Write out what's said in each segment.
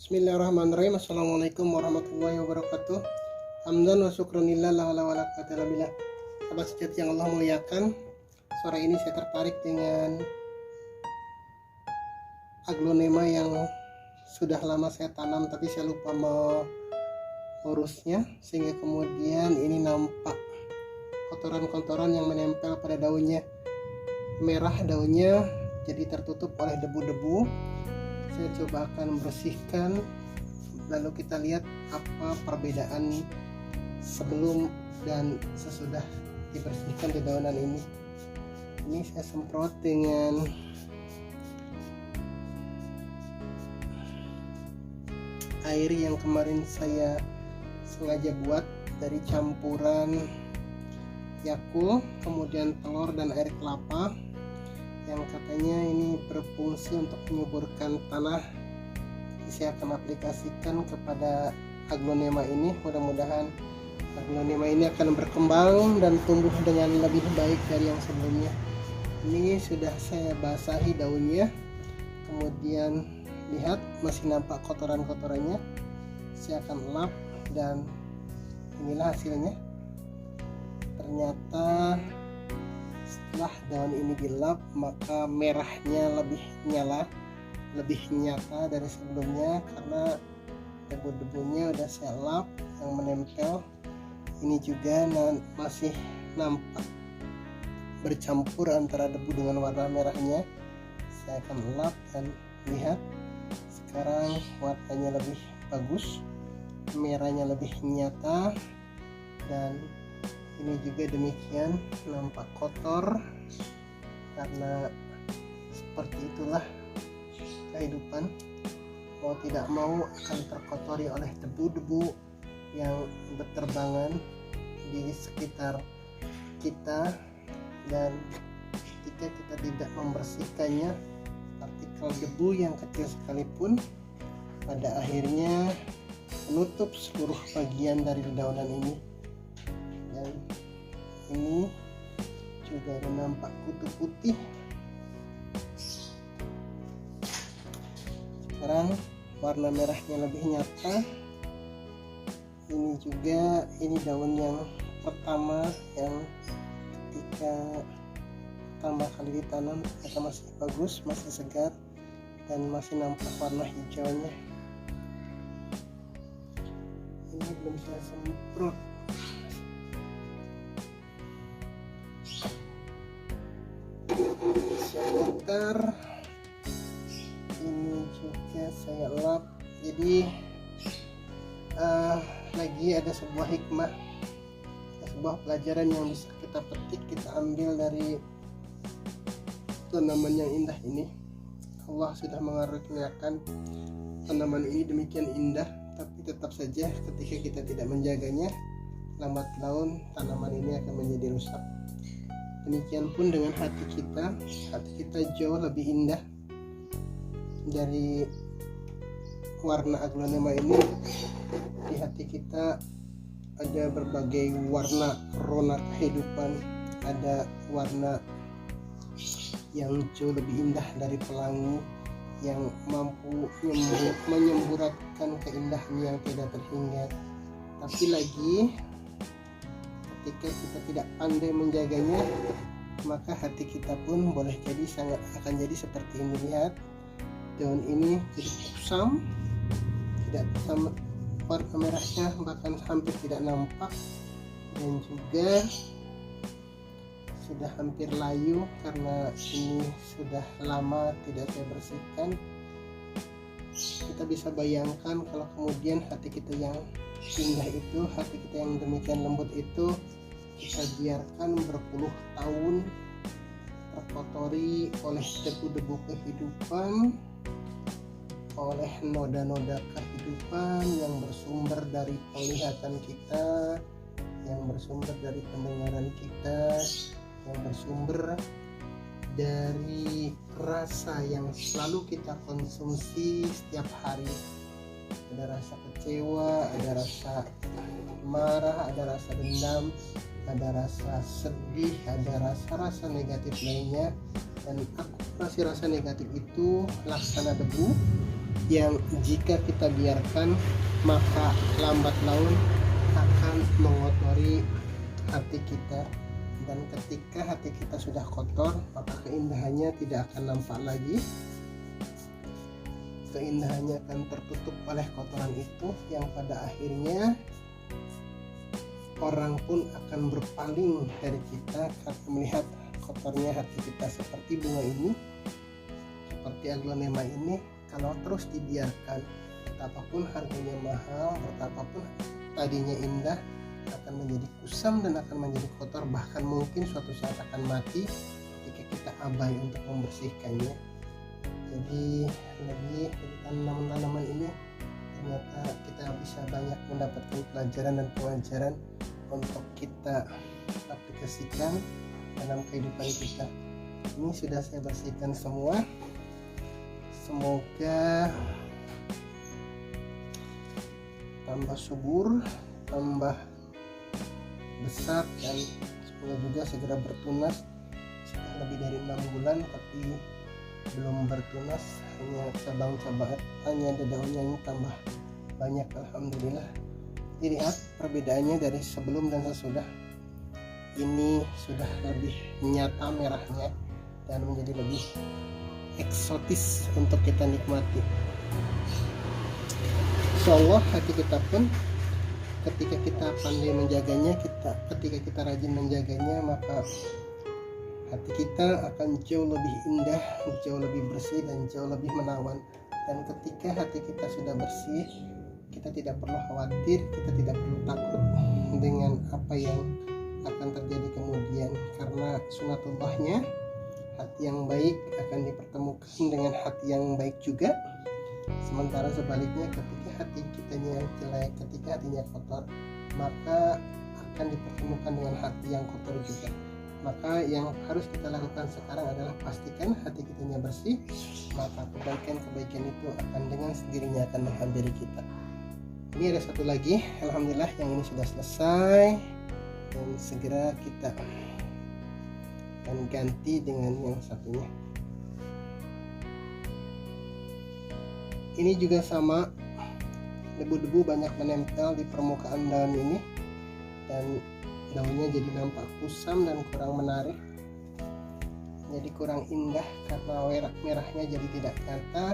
Bismillahirrahmanirrahim. Assalamualaikum warahmatullahi wabarakatuh. Hamdan wa syukranillah la hawla wala quwwata illa billah. Sahabat sejati yang Allah muliakan, sore ini saya tertarik dengan aglonema yang sudah lama saya tanam tapi saya lupa mengurusnya, sehingga kemudian ini nampak kotoran-kotoran yang menempel pada daunnya. Merah daunnya jadi tertutup oleh debu-debu. Saya coba akan bersihkan, lalu kita lihat apa perbedaan sebelum dan sesudah dibersihkan dedaunan ini. Ini saya semprot dengan air yang kemarin saya sengaja buat dari campuran Yakult, kemudian telur dan air kelapa, yang katanya ini berfungsi untuk menyuburkan tanah. Saya akan aplikasikan kepada aglonema ini. Mudah-mudahan aglonema ini akan berkembang dan tumbuh dengan lebih baik dari yang sebelumnya. Ini sudah saya basahi daunnya, kemudian lihat masih nampak kotoran-kotorannya. Saya akan lap dan inilah hasilnya. Ternyata setelah daun ini dilap, maka merahnya lebih nyala, lebih nyata dari sebelumnya karena debu-debunya udah saya lap yang menempel. Ini juga masih nampak bercampur antara debu dengan warna merahnya. Saya akan lap dan lihat sekarang warnanya lebih bagus, merahnya lebih nyata, dan ini juga demikian nampak kotor karena seperti itulah kehidupan. Mau tidak mau akan terkotori oleh debu-debu yang berterbangan di sekitar kita, dan ketika kita tidak membersihkannya, partikel debu yang kecil sekalipun pada akhirnya menutup seluruh bagian dari dedaunan ini. Dan ini juga nampak kutu putih. Sekarang warna merahnya lebih nyata. Ini juga daun yang pertama yang ketika pertama kali ditanam ternyata masih bagus, masih segar, dan masih nampak warna hijaunya. Ini belum saya semprot. Sebentar, ini juga saya lap. Jadi lagi ada sebuah hikmah, sebuah pelajaran yang bisa kita petik, kita ambil dari tanaman yang indah ini. Allah sudah mengaruniakan tanaman ini demikian indah, tapi tetap saja ketika kita tidak menjaganya, lambat laun tanaman ini akan menjadi rusak. Demikian pun dengan hati kita jauh lebih indah dari warna aglonema ini. Di hati kita ada berbagai warna rona kehidupan, ada warna yang jauh lebih indah dari pelangi yang mampu menyemburatkan keindahan yang tidak terhingga. Tapi lagi ketika kita tidak pandai menjaganya, maka hati kita pun boleh jadi akan jadi seperti ini. Lihat, daun ini jadi kusam, tidak sama, warna merahnya bahkan hampir tidak nampak, dan juga sudah hampir layu karena ini sudah lama tidak saya bersihkan. Kita bisa bayangkan kalau kemudian hati kita yang indah itu, hati kita yang demikian lembut itu, kita biarkan berpuluh tahun terkotori oleh debu-debu kehidupan, oleh noda-noda kehidupan yang bersumber dari penglihatan kita, yang bersumber dari pendengaran kita, yang bersumber dari rasa yang selalu kita konsumsi setiap hari. Ada rasa kecewa, ada rasa marah, ada rasa dendam, ada rasa sedih, ada rasa-rasa negatif lainnya. Dan akumulasi rasa negatif itu laksana debu yang jika kita biarkan maka lambat laun akan mengotori hati kita, dan ketika hati kita sudah kotor maka keindahannya tidak akan nampak lagi. Keindahannya akan tertutup oleh kotoran itu, yang pada akhirnya orang pun akan berpaling dari kita karena melihat kotornya hati kita. Seperti bunga ini, seperti aglonema ini, kalau terus dibiarkan, betapapun harganya mahal, betapapun tadinya indah, akan menjadi kusam dan akan menjadi kotor, bahkan mungkin suatu saat akan mati ketika kita abai untuk membersihkannya. Jadi lebih dari tanaman-tanaman ini ternyata kita bisa banyak mendapatkan pelajaran dan pengajaran untuk kita aplikasikan dalam kehidupan kita. Ini sudah saya bersihkan semua. Semoga tambah subur, tambah besar, dan semoga juga segera bertunas. Sudah lebih dari 6 bulan tapi belum bertunas, hanya cabang-cabang, hanya ada daunnya ini tambah banyak, alhamdulillah. Dilihat perbedaannya dari sebelum dan sesudah. Ini sudah lebih nyata merahnya dan menjadi lebih eksotis untuk kita nikmati. Insyaallah hati kita pun ketika kita pandai menjaganya, ketika kita rajin menjaganya, maka hati kita akan jauh lebih indah, jauh lebih bersih, dan jauh lebih menawan. Dan ketika hati kita sudah bersih, kita tidak perlu khawatir, kita tidak perlu takut dengan apa yang akan terjadi kemudian, karena sunatullahnya hati yang baik akan dipertemukan dengan hati yang baik juga. Sementara sebaliknya, ketika hati kitanya jelek, ketika hatinya kotor, maka akan dipertemukan dengan hati yang kotor juga. Maka yang harus kita lakukan sekarang adalah pastikan hati kitanya bersih, maka kebaikan-kebaikan itu akan dengan sendirinya akan menghampiri kita. Ini ada satu lagi, alhamdulillah yang ini sudah selesai, dan segera kita akan ganti dengan yang satunya. Ini juga sama, debu-debu banyak menempel di permukaan daun ini dan daunnya jadi nampak kusam dan kurang menarik, jadi kurang indah karena merahnya jadi tidak nyata,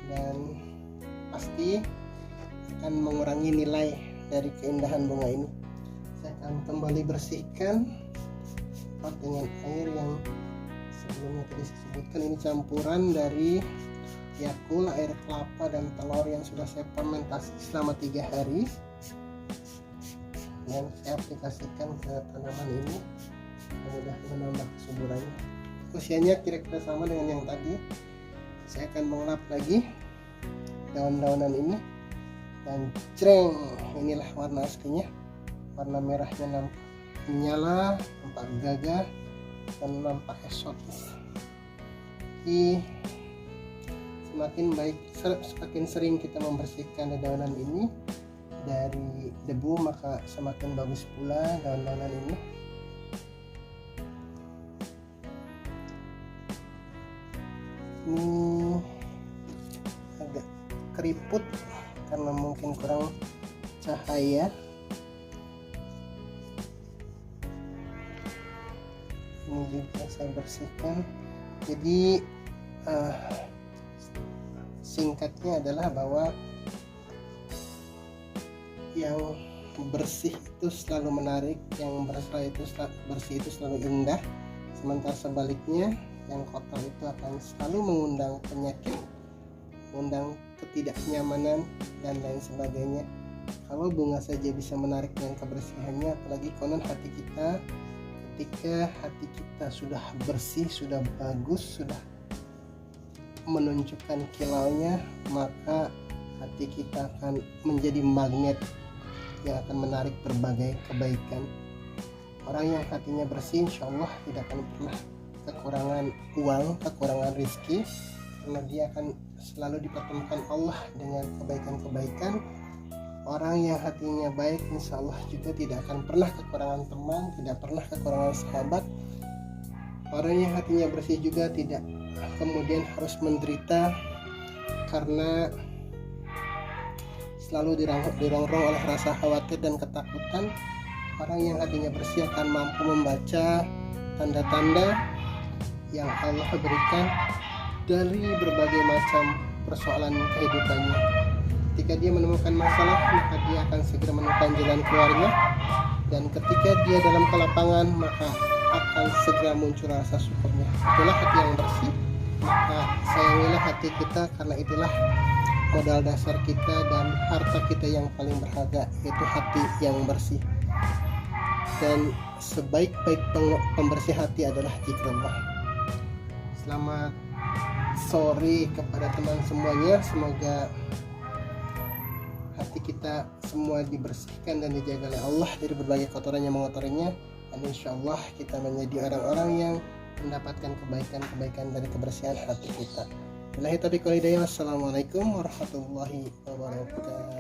dan pasti akan mengurangi nilai dari keindahan bunga ini. Saya akan kembali bersihkan pot dengan air yang sebelumnya tadi saya sebutkan. Ini campuran dari Yakult, air kelapa, dan telur yang sudah saya fermentasi selama 3 hari, dan saya aplikasikan ke tanaman ini, mudah menambah kesuburannya. Usianya kira-kira sama dengan yang tadi. Saya akan mengelap lagi daun-daunan ini, dan jreng, inilah warna aslinya. Warna merahnya nampak menyala, nampak gagah, dan nampak eksotis. Semakin baik, semakin sering kita membersihkan dedaunan ini dari debu, maka semakin bagus pula daun-daunan ini. Ini agak keriput karena mungkin kurang cahaya. Ini juga saya bersihkan. Jadi singkatnya adalah bahwa yang bersih itu selalu menarik, yang bersih itu selalu indah. Sementara sebaliknya, yang kotor itu akan selalu mengundang penyakit, mengundang ketidaknyamanan, dan lain sebagainya. Kalau bunga saja bisa menarik dengan kebersihannya, apalagi konon hati kita. Ketika hati kita sudah bersih, sudah bagus, sudah menunjukkan kilaunya, maka hati kita akan menjadi magnet yang akan menarik berbagai kebaikan. Orang yang hatinya bersih, insya Allah tidak akan pernah kekurangan uang, kekurangan rezeki, karena dia akan selalu dipertemukan Allah dengan kebaikan-kebaikan. Orang yang hatinya baik, insya Allah juga tidak akan pernah kekurangan teman, tidak pernah kekurangan sahabat. Orang yang hatinya bersih juga tidak kemudian harus menderita karena selalu dirongrong oleh rasa khawatir dan ketakutan. Orang yang hatinya bersih akan mampu membaca tanda-tanda yang Allah berikan dari berbagai macam persoalan kehidupannya. Ketika dia menemukan masalah, maka dia akan segera menemukan jalan keluarnya, dan ketika dia dalam kelapangan, maka akan segera muncul rasa syukurnya. Itulah hati yang bersih. Maka sayangilah hati kita, karena itulah modal dasar kita dan harta kita yang paling berharga, yaitu hati yang bersih. Dan sebaik-baik pembersih hati adalah zikrullah. Selamat sore kepada teman semuanya. Semoga hati kita semua dibersihkan dan dijaga oleh Allah dari berbagai kotoran yang mengotorinya, dan insya Allah kita menjadi orang-orang yang mendapatkan kebaikan-kebaikan dari kebersihan hati kita. Wassalamualaikum warahmatullahi wabarakatuh.